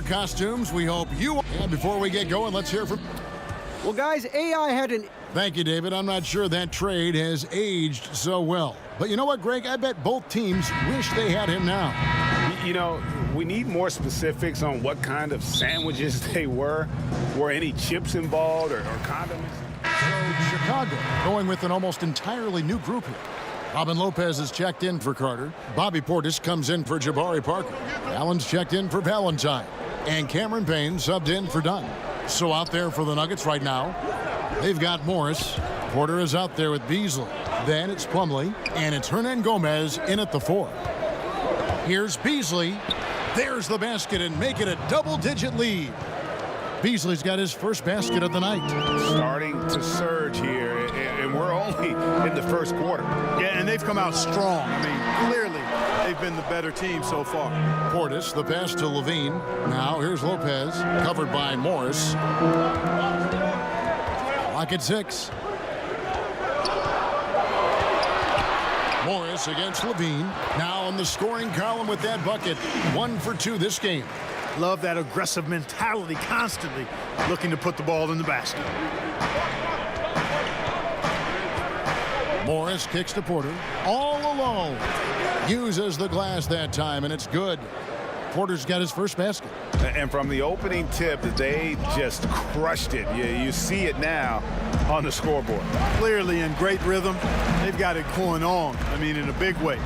our costumes. We hope you... And before we get going, let's hear from... Well, guys, AI had an... Thank you, David. I'm not sure that trade has aged so well. But you know what, Greg? I bet both teams wish they had him now. You know, we need more specifics on what kind of sandwiches they were. Were any chips involved or condiments? So Chicago going with an almost entirely new group here. Robin Lopez is checked in for Carter. Bobby Portis comes in for Jabari Parker. Allen's checked in for Valentine. And Cameron Payne subbed in for Dunn. So out there for the Nuggets right now, they've got Morris. Porter is out there with Beasley. Then it's Plumlee, and it's Hernan Gomez in at the 4. Here's Beasley. There's the basket and make it a double-digit lead. Beasley's got his first basket of the night. Starting to surge here, and we're only in the first quarter. Yeah, and they've come out strong. I mean, clearly they've been the better team so far. Portis, the pass to Levine. Now here's Lopez, covered by Morris. Lock at 6. Morris against Levine. Now on the scoring column with that bucket. 1 for 2 this game. Love that aggressive mentality, constantly looking to put the ball in the basket. Morris kicks to Porter. All alone. Uses the glass that time, and it's good. Porter's got his first basket. And from the opening tip, they just crushed it. You see it now on the scoreboard. Clearly in great rhythm. They've got it going on, I mean, in a big way.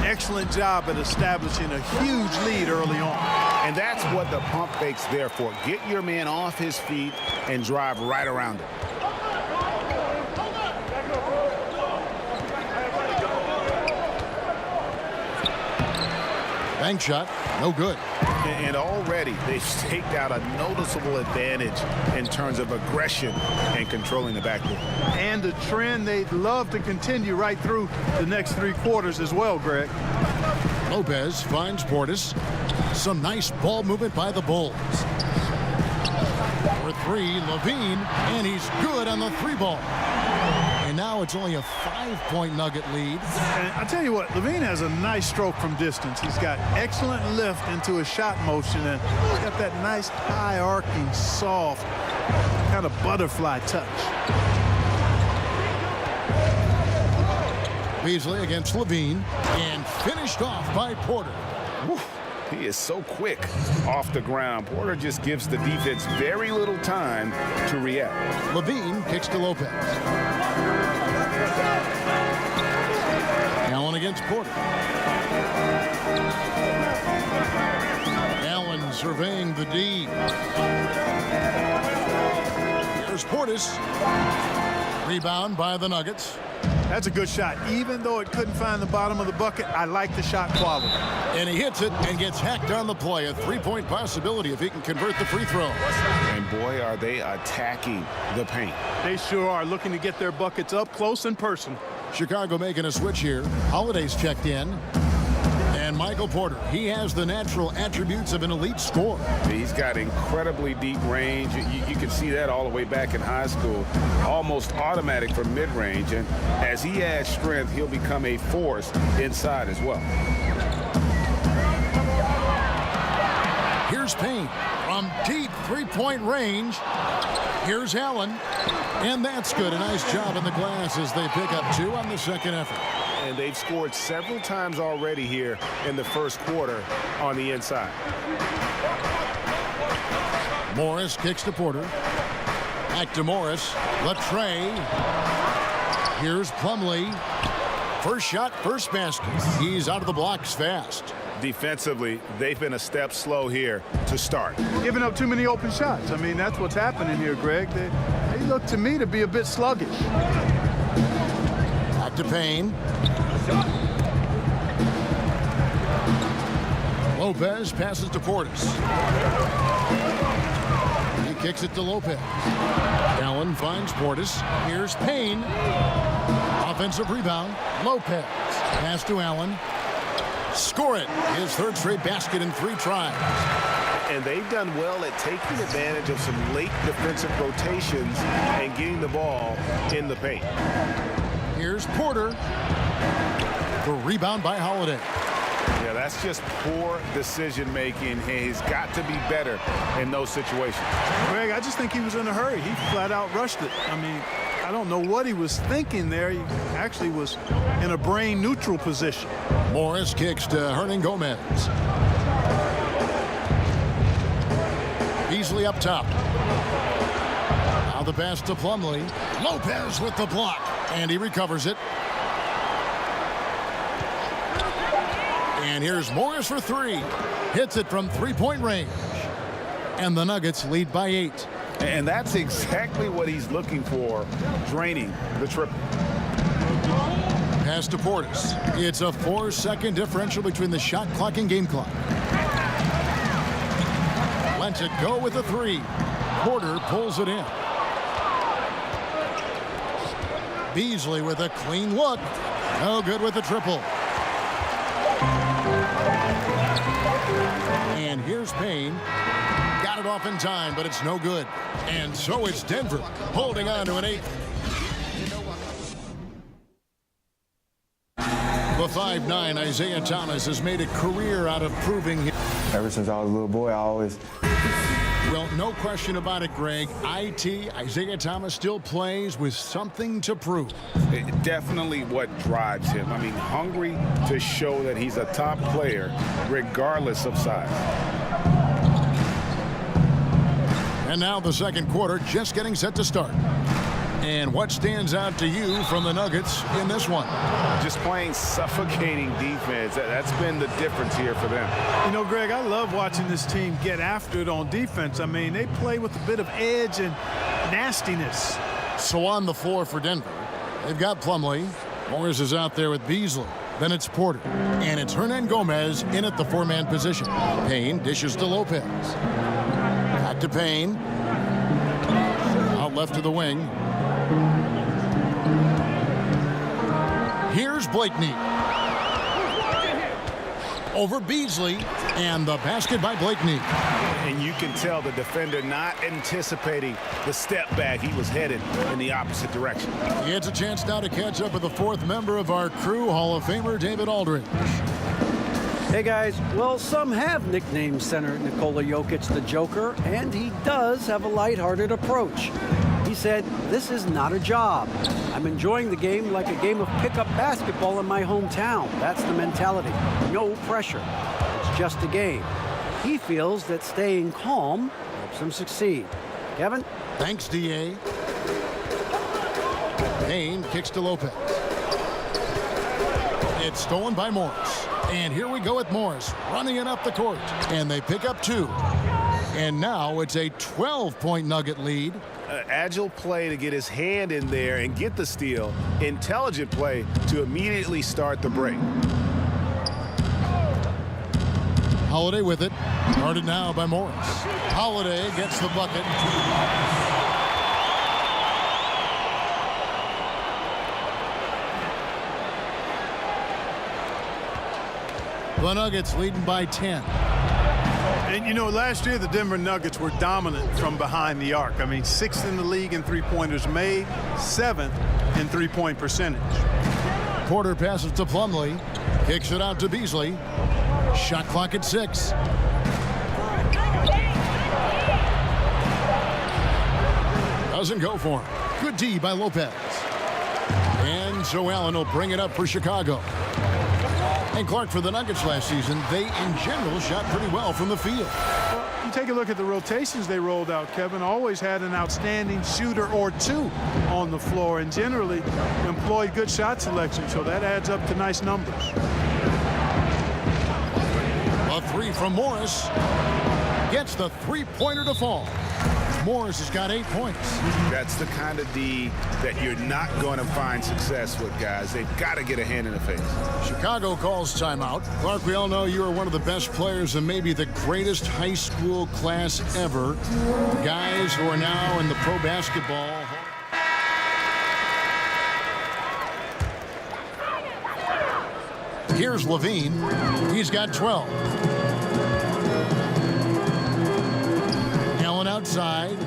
Excellent job at establishing a huge lead early on. And that's what the pump fake's there for. Get your man off his feet and drive right around him. Bank shot, no good. And already they've staked out a noticeable advantage in terms of aggression and controlling the backcourt. And a trend they'd love to continue right through the next 3 quarters as well, Greg. Lopez finds Portis. Some nice ball movement by the Bulls. For 3, Levine, and he's good on the 3-ball. And now it's only a 5-point Nugget lead. And I tell you what, Levine has a nice stroke from distance. He's got excellent lift into his shot motion, and he's got that nice high arcing, soft, kind of butterfly touch. Beasley against Levine, and finished off by Porter. Whew. He is so quick off the ground. Porter just gives the defense very little time to react. Levine kicks to Lopez. Allen against Porter. Allen surveying the D. Here's Portis. Rebound by the Nuggets. That's a good shot. Even though it couldn't find the bottom of the bucket, I like the shot quality. And he hits it and gets hacked on the play. A 3-point possibility if he can convert the free throw. And boy, are they attacking the paint. They sure are, looking to get their buckets up close and personal. Chicago making a switch here. Holiday's checked in. And Michael Porter, he has the natural attributes of an elite scorer. He's got incredibly deep range. You can see that all the way back in high school. Almost automatic from mid-range. And as he adds strength, he'll become a force inside as well. Here's Payne from deep 3-point range. Here's Allen. And that's good. A nice job in the glass as they pick up 2 on the second effort. And they've scored several times already here in the first quarter on the inside. Morris kicks to Porter. Back to Morris. Latrey. Here's Plumlee. First shot, first basket. He's out of the blocks fast. Defensively, they've been a step slow here to start. Giving up too many open shots. I mean, that's what's happening here, Greg. They look to me to be a bit sluggish. Back to Payne. Lopez passes to Portis. He kicks it to Lopez. Allen finds Portis. Here's Payne. Offensive rebound. Lopez. Pass to Allen. Score it. His 3rd straight basket in 3 tries. And they've done well at taking advantage of some late defensive rotations and getting the ball in the paint. Here's Porter. The rebound by Holiday. Yeah, that's just poor decision making. He's got to be better in those situations. Greg, I just think he was in a hurry. He flat out rushed it. I mean, I don't know what he was thinking there. He actually was in a brain neutral position. Morris kicks to Hernangomez. Beasley up top. Now the pass to Plumlee. Lopez with the block, and he recovers it. And here's Morris for three. Hits it from three-point range. And the Nuggets lead by 8. And that's exactly what he's looking for, draining the triple. Pass to Portis. It's a 4-second differential between the shot clock and game clock. Lets it go with a 3. Porter pulls it in. Beasley with a clean look. No good with the triple. And here's Payne. Got it off in time, but it's no good. And so it's Denver holding on to an 8. The 5'9" Isaiah Thomas has made a career out of proving him. Ever since I was a little boy, I always... Well, no question about it, Greg. Isaiah Thomas still plays with something to prove. Definitely what drives him. I mean, hungry to show that he's a top player regardless of size. And now the second quarter just getting set to start. And what stands out to you from the Nuggets in this one? Just playing suffocating defense. That's been the difference here for them. You know, Greg, I love watching this team get after it on defense. I mean, they play with a bit of edge and nastiness. So on the floor for Denver, they've got Plumlee. Morris is out there with Beasley. Then it's Porter. And it's Hernangomez in at the 4-man position. Payne dishes to Lopez. Back to Payne. Out left to the wing. Here's Blakeney. Over Beasley, and the basket by Blakeney. And you can tell the defender not anticipating the step back. He was headed in the opposite direction. He gets a chance now to catch up with the 4th member of our crew, Hall of Famer David Aldridge. Hey guys, well, some have nicknamed center Nikola Jokic the Joker, and he does have a lighthearted approach. He said, "This is not a job. I'm enjoying the game like a game of pickup basketball in my hometown. That's the mentality. No pressure. It's just a game." He feels that staying calm helps him succeed. Kevin? Thanks, D.A. Payne kicks to Lopez. It's stolen by Morris. And here we go with Morris running it up the court. And they pick up 2. And now it's a 12-point Nugget lead. Agile play to get his hand in there and get the steal. Intelligent play to immediately start the break. Holiday with it. Guarded now by Morris. Holiday gets the bucket. The Nuggets leading by 10. And, you know, last year the Denver Nuggets were dominant from behind the arc. I mean, 6th in the league in three-pointers made, 7th in three-point percentage. Porter passes to Plumlee. Kicks it out to Beasley. Shot clock at 6. Doesn't go for him. Good D by Lopez. And so Allen will bring it up for Chicago. And Clark, for the Nuggets last season, they in general shot pretty well from the field. Well, you take a look at the rotations they rolled out, Kevin. Always had an outstanding shooter or 2 on the floor and generally employed good shot selection, so that adds up to nice numbers. A 3 from Morris. Gets the three-pointer to fall. Morris has got 8 points. That's the kind of D that you're not going to find success with, guys. They've got to get a hand in the face. Chicago calls timeout. Clark, we all know you are one of the best players and maybe the greatest high school class ever. Guys who are now in the pro basketball. Here's Levine. He's got 12. Outside.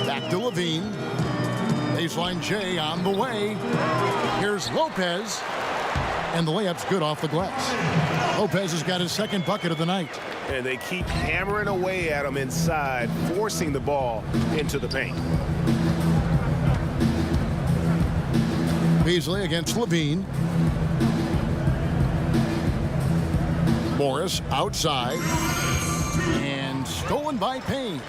Back to Levine. Baseline J on the way. Here's Lopez. And the layup's good off the glass. Lopez has got his second bucket of the night. And they keep hammering away at him inside, forcing the ball into the paint. Beasley against Levine. Morris outside. And stolen by Payne.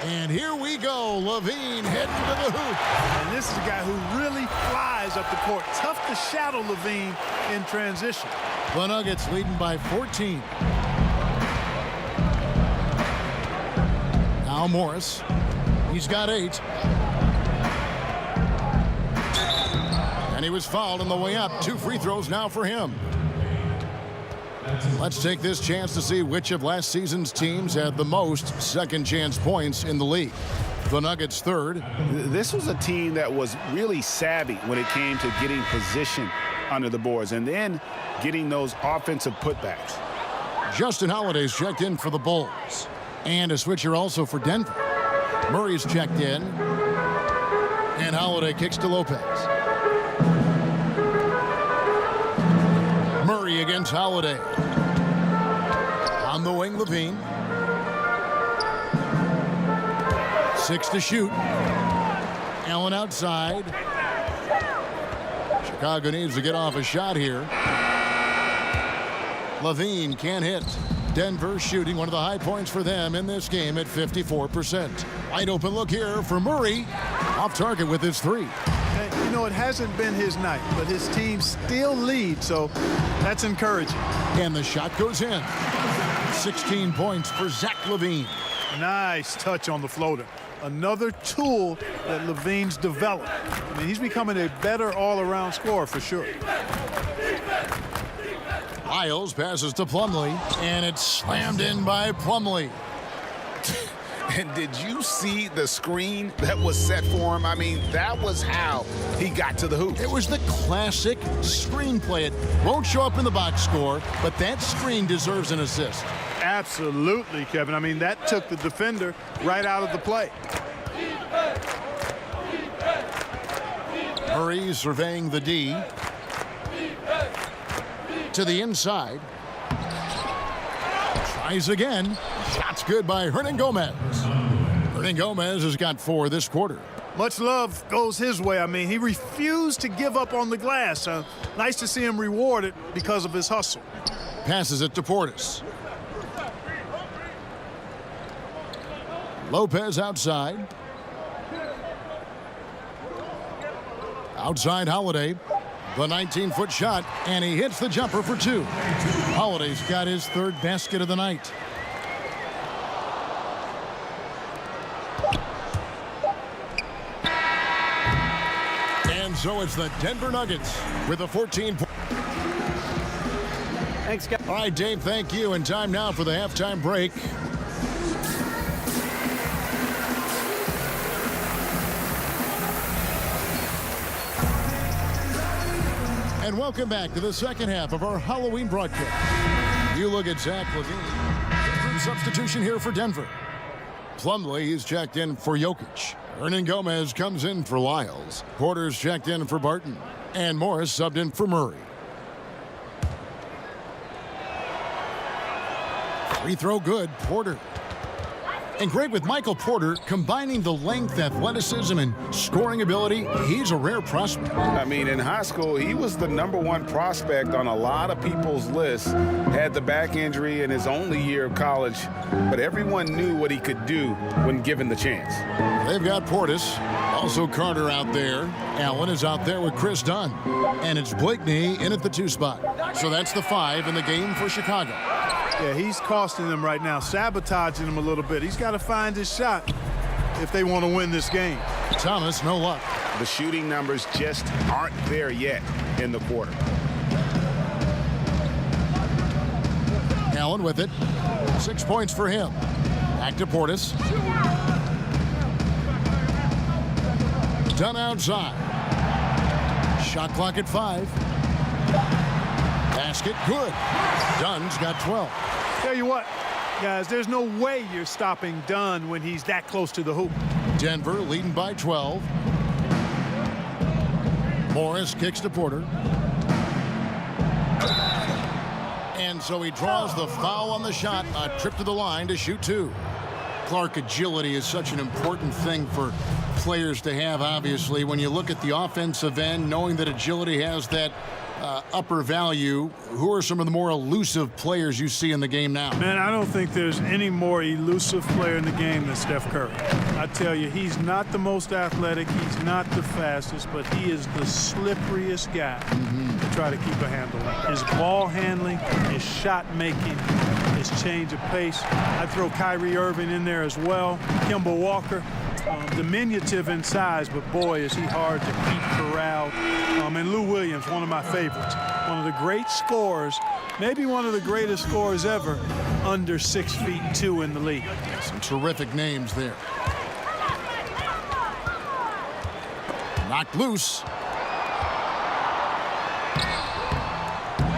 And here we go. Levine heading to the hoop. And this is a guy who really flies up the court. Tough to shadow Levine in transition. The Nuggets leading by 14. Now Morris. He's got 8. And he was fouled on the way up. 2 free throws now for him. Let's take this chance to see which of last season's teams had the most second chance points in the league. The Nuggets third. This was a team that was really savvy when it came to getting position under the boards and then getting those offensive putbacks. Justin Holiday's checked in for the Bulls. And a switcher also for Denver. Murray's checked in. And Holiday kicks to Lopez. Murray against Holiday. On the wing, Levine. 6 to shoot. Allen outside. Chicago needs to get off a shot here. Levine can't hit. Denver shooting one of the high points for them in this game at 54%. Wide open look here for Murray. Off target with his 3. And, you know, it hasn't been his night, but his team still leads, so that's encouraging. And the shot goes in. 16 points for Zach Levine. Nice touch on the floater. Another tool that Levine's developed. I mean, he's becoming a better all-around scorer for sure. Lyles passes to Plumlee, and it's slammed in by Plumlee. And did you see the screen that was set for him? I mean, that was how he got to the hoop. It was the classic screenplay. It won't show up in the box score, but that screen deserves an assist. Absolutely, Kevin. I mean, that took the defender right out of the play. Murray surveying the D. To the inside. Tries again. Shot's good by Hernangomez. Hernangomez has got 4 this quarter. Much love goes his way. I mean, he refused to give up on the glass. Nice to see him rewarded because of his hustle. Passes it to Portis. Lopez outside. Outside Holiday. The 19-foot shot, and he hits the jumper for 2. Holiday's got his 3rd basket of the night. And so it's the Denver Nuggets with a 14 point. Thanks, guys. All right, Dave, thank you. And time now for the halftime break. And welcome back to the second half of our Halloween broadcast. You look at Zach Levine. Substitution here for Denver. Plumlee, he's checked in for Jokic. Hernangomez comes in for Lyles. Porter's checked in for Barton. And Morris subbed in for Murray. Free throw good, Porter. And great with Michael Porter, combining the length, athleticism, and scoring ability. He's a rare prospect. I mean, in high school, he was the #1 prospect on a lot of people's lists. Had the back injury in his only year of college, but everyone knew what he could do when given the chance. They've got Portis, also Carter out there. Allen is out there with Chris Dunn. And it's Blakeney in at the 2 spot. So that's the 5 in the game for Chicago. Yeah, he's costing them right now, sabotaging them a little bit. He's got to find his shot if they want to win this game. Thomas, no luck. The shooting numbers just aren't there yet in the quarter. Allen with it. 6 points for him. Back to Portis. Dunn outside. Shot clock at 5. Basket good. Dunn's got 12. Tell you what, guys, there's no way you're stopping Dunn when he's that close to the hoop. Denver leading by 12. Morris kicks to Porter. And so he draws the foul on the shot, a trip to the line to shoot 2. Clark, agility is such an important thing for players to have, obviously. When you look at the offensive end, knowing that agility has that upper value, who are some of the more elusive players you see in the game now? Man, I don't think there's any more elusive player in the game than Steph Curry. I tell you, he's not the most athletic, he's not the fastest, but he is the slipperiest guy to try to keep a handle on. His ball handling, his shot making, his change of pace. I'd throw Kyrie Irving in there as well. Kemba Walker, diminutive in size, but boy, is he hard to keep corralled. And Lou Williams, one of my favorites. One of the great scorers, maybe one of the greatest scorers ever, under 6'2" in the league. Some terrific names there. Knocked loose.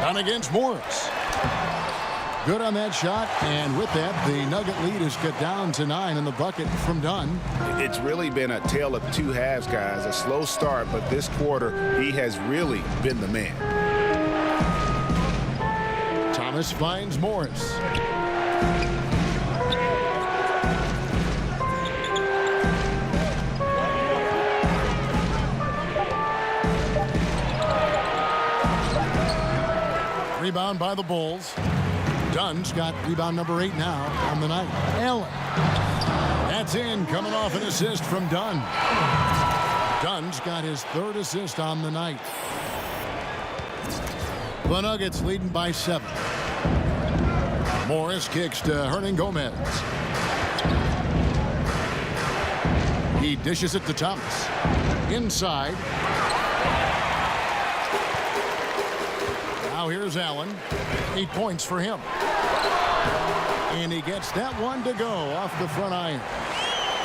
Done against Morris. Good on that shot, and with that, the Nugget lead is cut down to 9 in the bucket from Dunn. It's really been a tale of two halves, guys. A slow start, but this quarter, he has really been the man. Thomas finds Morris. Rebound by the Bulls. Dunn's got rebound number 8 now on the night. Allen. That's in, coming off an assist from Dunn. Dunn's got his 3rd assist on the night. The Nuggets leading by 7. Morris kicks to Hernangomez. He dishes it to Thomas. Inside. Now here's Allen. 8 points for him. And he gets that one to go off the front iron.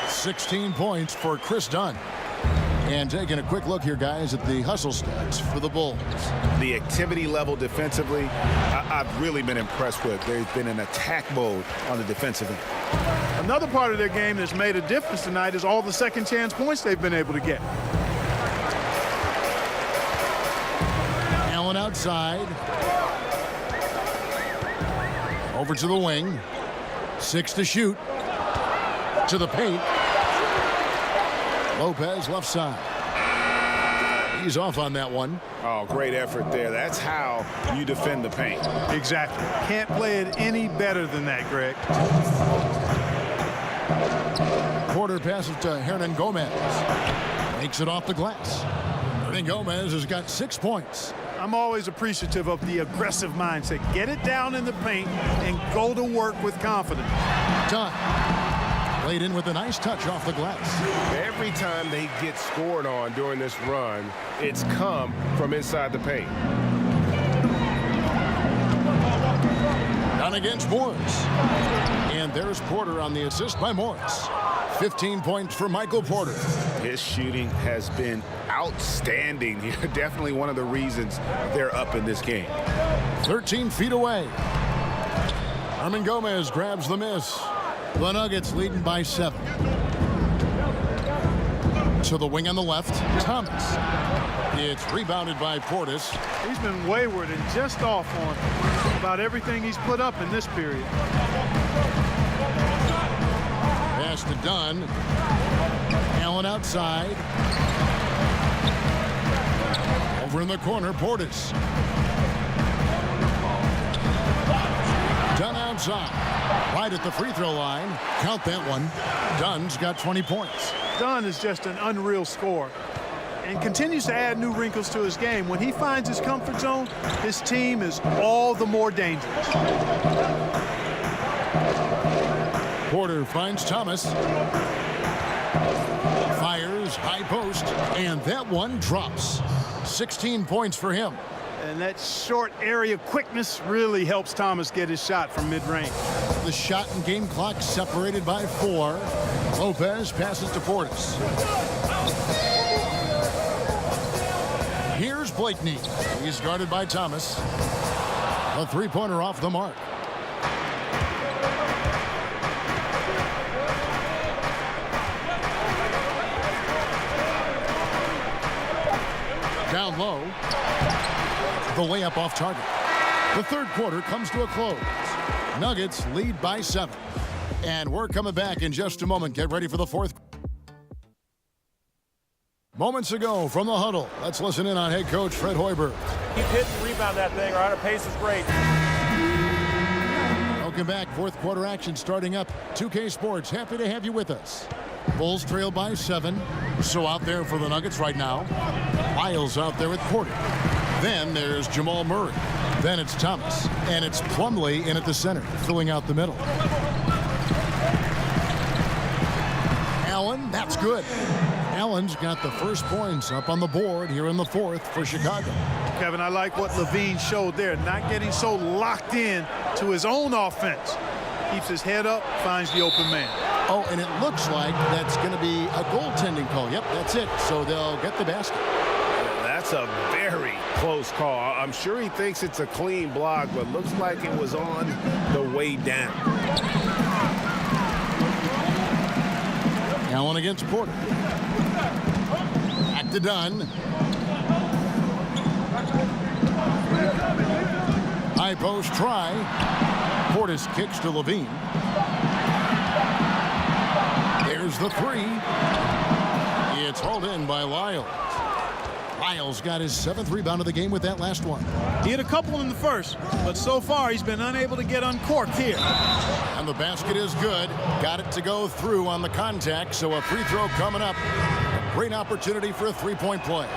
16 points for Chris Dunn. And taking a quick look here, guys, at the hustle stats for the Bulls. The activity level defensively, I've really been impressed with. There's been an attack mode on the defensive end. Another part of their game that's made a difference tonight is all the second chance points they've been able to get. Allen outside. Over to the wing. 6 to shoot. To the paint. Lopez left side. He's off on that one. Oh, great effort there. That's how you defend the paint. Exactly. Can't play it any better than that, Greg. Porter passes to Hernangomez. Makes it off the glass. Hernangomez has got 6 points. I'm always appreciative of the aggressive mindset. Get it down in the paint and go to work with confidence. Dunn. Played in with a nice touch off the glass. Every time they get scored on during this run, it's come from inside the paint. Down against Morris. And there's Porter on the assist by Morris. 15 points for Michael Porter. His shooting has been outstanding. Definitely one of the reasons they're up in this game. 13 feet away. Hernangomez grabs the miss. The Nuggets leading by 7. To the wing on the left, Thomas. It's rebounded by Portis. He's been wayward and just off on about everything he's put up in this period. Pass to Dunn. Allen outside. Over in the corner, Portis. Dunn outside. Right at the free throw line. Count that one. Dunn's got 20 points. Dunn is just an unreal scorer and continues to add new wrinkles to his game. When he finds his comfort zone, his team is all the more dangerous. Porter finds Thomas. Fires, high post, and that one drops. 16 points for him. And that short area quickness really helps Thomas get his shot from mid-range. The shot and game clock separated by 4. Lopez passes to Portis. Here's Blakeney. He's guarded by Thomas. A three-pointer off the mark. Down low. The layup off target. The third quarter comes to a close. Nuggets lead by 7. And we're coming back in just a moment. Get ready for the fourth. Moments ago from the huddle, let's listen in on head coach Fred Hoiberg. Keep hitting, rebound that thing. Our pace is great. Welcome back. Fourth quarter action starting up. 2K Sports, happy to have you with us. Bulls trail by 7. So out there for the Nuggets right now. Lyles out there with Porter. Then there's Jamal Murray. Then it's Thomas. And it's Plumlee in at the center, filling out the middle. Allen, that's good. Allen's got the first points up on the board here in the fourth for Chicago. Kevin, I like what Levine showed there, not getting so locked in to his own offense. Keeps his head up, finds the open man. Oh, and it looks like that's going to be a goaltending call. Yep, that's it. So they'll get the basket. That's a very close call. I'm sure he thinks it's a clean block, but looks like it was on the way down. Allen against Porter. Back to Dunn. High post try. Portis kicks to Levine. There's the three. It's hauled in by Lyles. Lyles got his 7th rebound of the game with that last one. He had a couple in the first, but so far he's been unable to get uncorked here. And the basket is good. Got it to go through on the contact, so a free throw coming up. A great opportunity for a three-point play.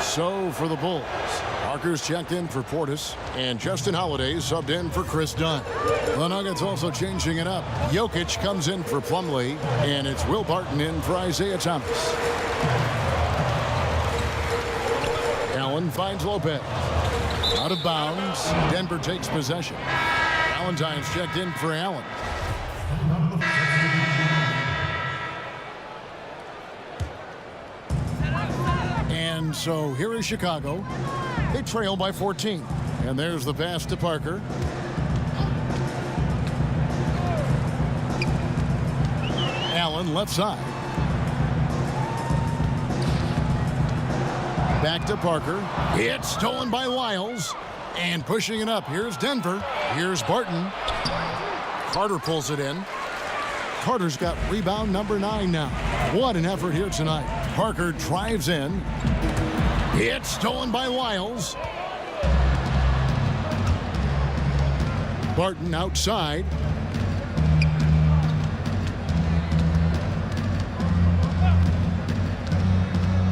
So for the Bulls, Parker's checked in for Portis, and Justin Holiday subbed in for Chris Dunn. The Nuggets also changing it up. Jokic comes in for Plumlee, and it's Will Barton in for Isaiah Thomas. Allen finds Lopez. Out of bounds. Denver takes possession. Valentine's checked in for Allen. And so here is Chicago. They trail by 14. And there's the pass to Parker. Allen left side. Back to Parker. It's stolen by Lyles. And pushing it up. Here's Denver. Here's Barton. Carter pulls it in. Carter's got rebound number 9 now. What an effort here tonight. Parker drives in. It's stolen by Lyles. Barton outside.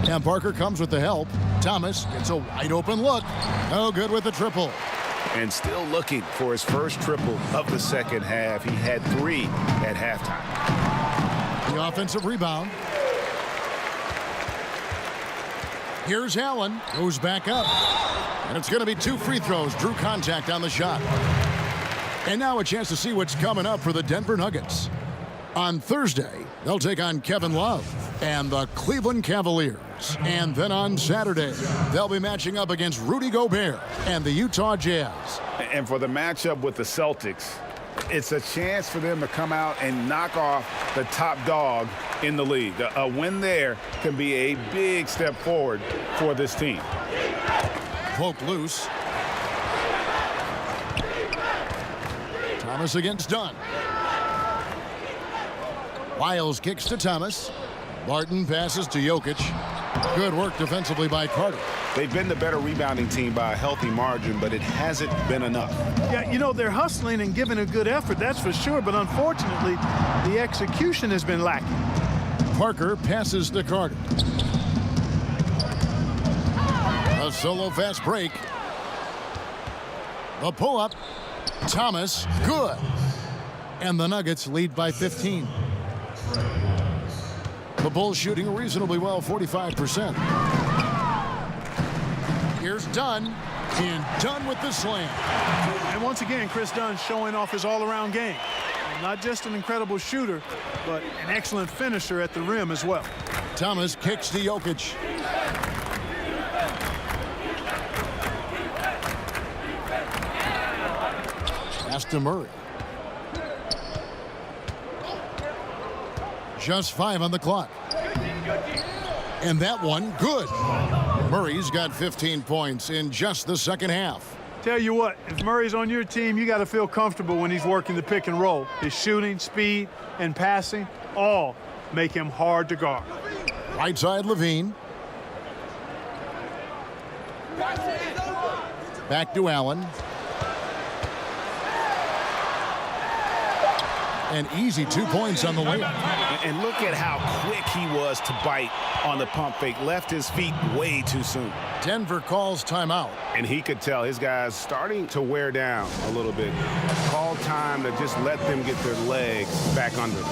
And Parker comes with the help. Thomas gets a wide open look. No good with the triple. And still looking for his first triple of the second half. He had 3 at halftime. The offensive rebound. Here's Allen. Goes back up. And it's going to be 2 free throws. Drew contact on the shot. And now a chance to see what's coming up for the Denver Nuggets. On Thursday, they'll take on Kevin Love and the Cleveland Cavaliers. And then on Saturday, they'll be matching up against Rudy Gobert and the Utah Jazz. And for the matchup with the Celtics, it's a chance for them to come out and knock off the top dog in the league. A win there can be a big step forward for this team. Poke loose. Thomas against Dunn. Lyles kicks to Thomas. Barton passes to Jokic. Good work defensively by Carter. They've been the better rebounding team by a healthy margin, but it hasn't been enough. Yeah, you know, they're hustling and giving a good effort, that's for sure, but unfortunately, the execution has been lacking. Parker passes to Carter. A solo fast break. The pull-up. Thomas, good. And the Nuggets lead by 15. The Bulls shooting reasonably well, 45%. Here's Dunn, and Dunn with the slam. And once again, Chris Dunn showing off his all-around game. Not just an incredible shooter, but an excellent finisher at the rim as well. Thomas kicks to Jokic. Pass to Murray. Just 5 on the clock. And that one, good. Murray's got 15 points in just the second half. Tell you what, if Murray's on your team, you got to feel comfortable when he's working the pick and roll. His shooting, speed, and passing all make him hard to guard. Right side, Levine. Back to Allen. An easy 2 points on the layup. And look at how quick he was to bite on the pump fake. Left his feet way too soon. Denver calls timeout. And he could tell his guys starting to wear down a little bit. Call time to just let them get their legs back under them.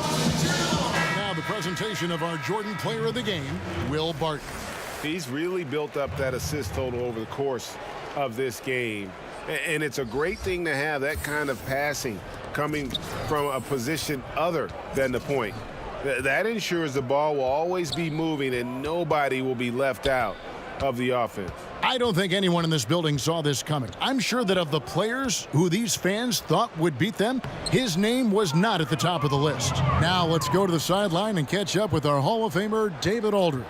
Now the presentation of our Jordan Player of the Game, Will Barton. He's really built up that assist total over the course of this game. And it's a great thing to have that kind of passing coming from a position other than the point. That ensures the ball will always be moving and nobody will be left out of the offense. I don't think anyone in this building saw this coming. I'm sure that of the players who these fans thought would beat them, his name was not at the top of the list. Now let's go to the sideline and catch up with our Hall of Famer, David Aldridge.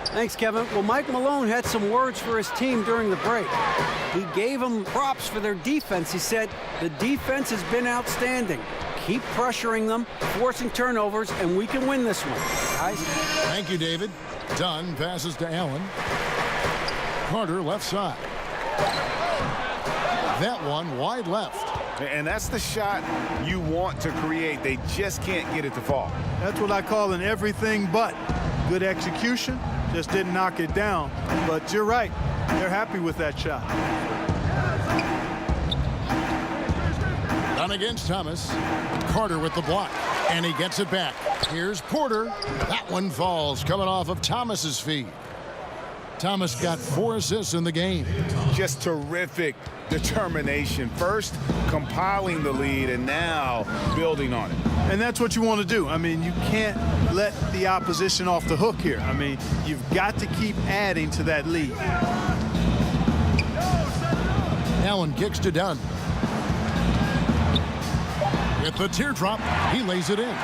Thanks, Kevin. Well, Mike Malone had some words for his team during the break. He gave them props for their defense. He said, the defense has been outstanding. Keep pressuring them, forcing turnovers, and we can win this one. Guys. Thank you, David. Dunn passes to Allen. Carter left side. That one wide left. And that's the shot you want to create. They just can't get it to fall. That's what I call an everything but. Good execution, just didn't knock it down. But you're right, they're happy with that shot. Done against Thomas. Carter with the block, and he gets it back. Here's Porter. That one falls, coming off of Thomas's feet. Thomas got 4 assists in the game. Just terrific determination. First, compiling the lead, and now building on it. And that's what you want to do. I mean, you can't let the opposition off the hook here. I mean, you've got to keep adding to that lead. Allen kicks to Dunn. With the teardrop, he lays it in.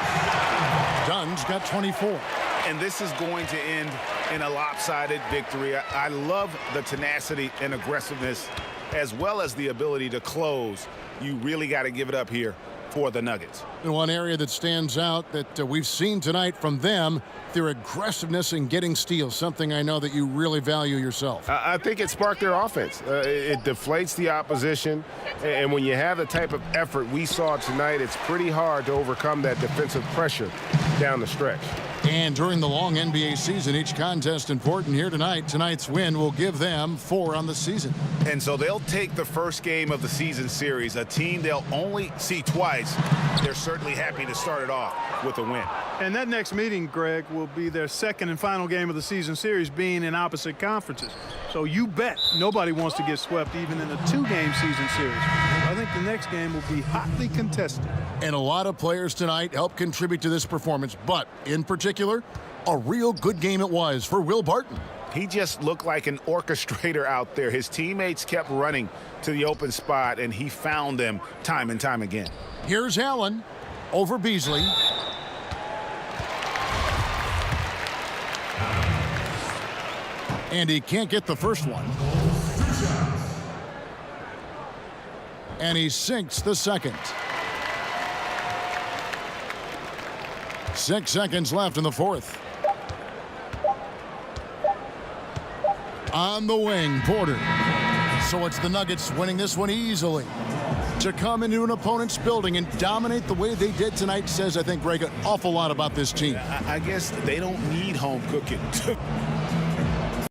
Dunn's got 24. And this is going to end in a lopsided victory. I love the tenacity and aggressiveness as well as the ability to close. You really got to give it up here for the Nuggets. And one area that stands out that we've seen tonight from them, their aggressiveness in getting steals, something I know that you really value yourself. I think it sparked their offense. It deflates the opposition, and when you have the type of effort we saw tonight, it's pretty hard to overcome that defensive pressure down the stretch. And during the long NBA season, each contest important here tonight. Tonight's win will give them 4 on the season. And so they'll take the first game of the season series, a team they'll only see twice. They're certainly happy to start it off with a win. And that next meeting, Greg, will be their second and final game of the season series, being in opposite conferences. So you bet nobody wants to get swept even in a 2-game season series. I think the next game will be hotly contested. And a lot of players tonight helped contribute to this performance, but in particular, a real good game it was for Will Barton. He just looked like an orchestrator out there. His teammates kept running to the open spot, and he found them time and time again. Here's Allen over Beasley. And he can't get the first one. And he sinks the second. 6 seconds left in the fourth. On the wing, Porter. So it's the Nuggets winning this one easily. To come into an opponent's building and dominate the way they did tonight says, I think, Greg, an awful lot about this team. I guess they don't need home cooking.